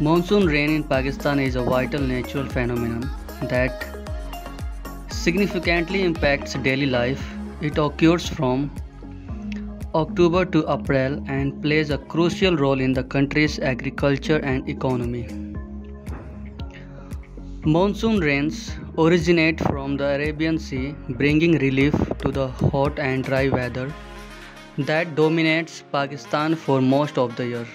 Monsoon rain in Pakistan is a vital natural phenomenon that significantly impacts daily life. It occurs from October to April and plays a crucial role in the country's agriculture and economy. Monsoon rains originate from the Arabian Sea, bringing relief to the hot and dry weather that dominates Pakistan for most of the year.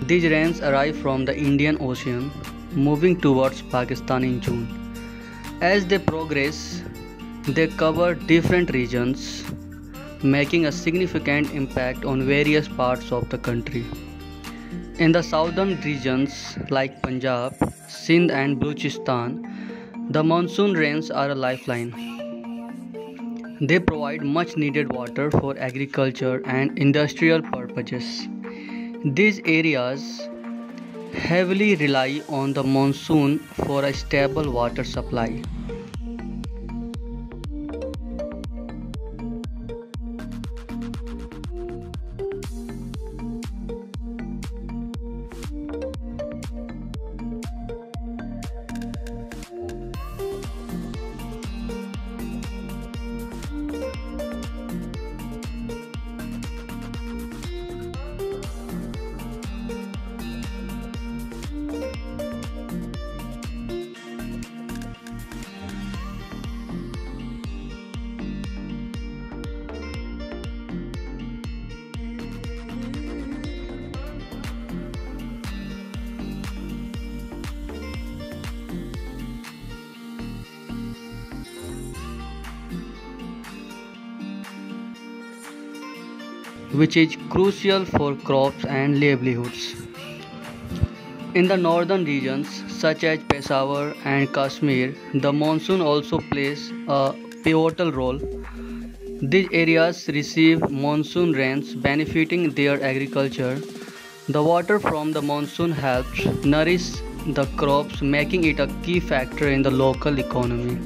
These rains arrive from the Indian Ocean, moving towards Pakistan in June. As they progress, they cover different regions, making a significant impact on various parts of the country. In the southern regions like Punjab, Sindh, and Balochistan, the monsoon rains are a lifeline. They provide much needed water for agriculture and industrial purposes. These areas heavily rely on the monsoon for a stable water supply. Which is crucial for crops and livelihoods. In the northern regions such as Peshawar and Kashmir, the monsoon also plays a pivotal role. These areas receive monsoon rains benefiting their agriculture. The water from the monsoon helps nourish the crops, making it a key factor in the local economy.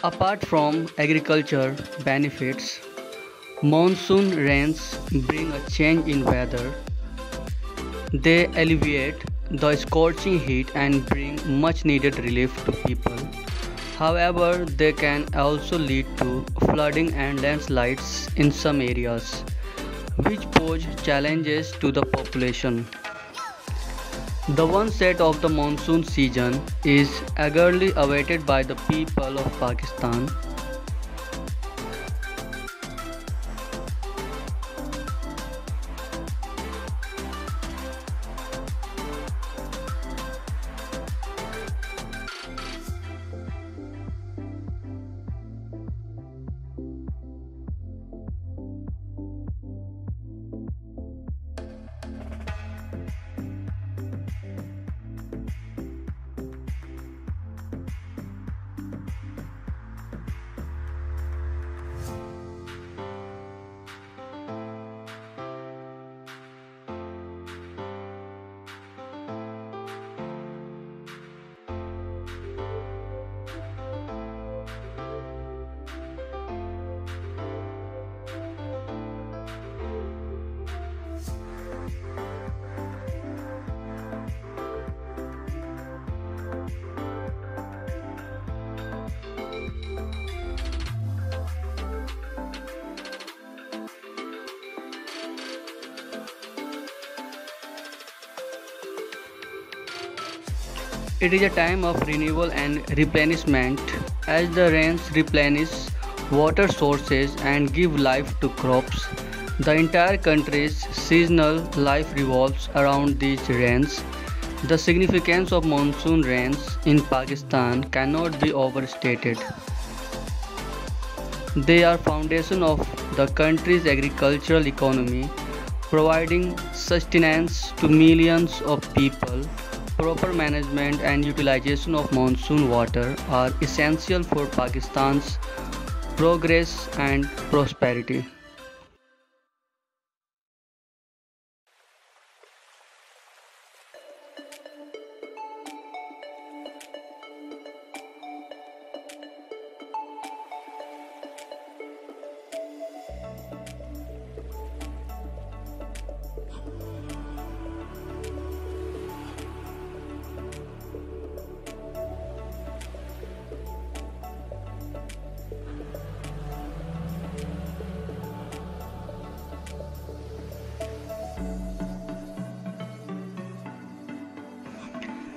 Apart from agriculture benefits, monsoon rains bring a change in weather. They alleviate the scorching heat and bring much needed relief to people. However, they can also lead to flooding and landslides in some areas, which pose challenges to the population. The onset of the monsoon season is eagerly awaited by the people of Pakistan. It is a time of renewal and replenishment as the rains replenish water sources and give life to crops. The entire country's seasonal life revolves around these rains. The significance of monsoon rains in Pakistan cannot be overstated. They are foundation of the country's agricultural economy, providing sustenance to millions of people. Proper management and utilization of monsoon water are essential for Pakistan's progress and prosperity.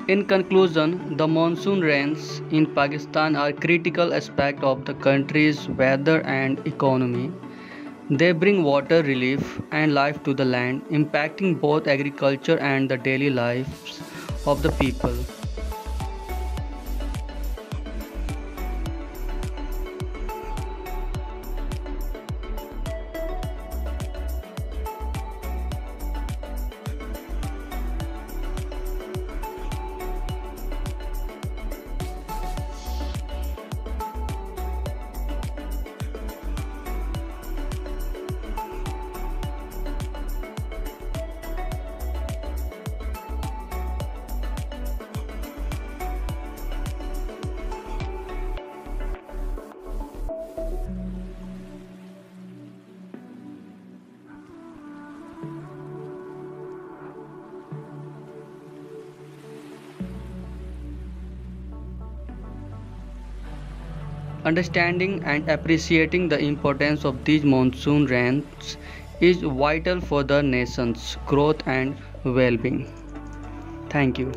In conclusion, the monsoon rains in Pakistan are critical aspect of the country's weather and economy. They bring water relief and life to the land, impacting both agriculture and the daily lives of the people. Understanding and appreciating the importance of these monsoon rains is vital for the nation's growth and well being. Thank you.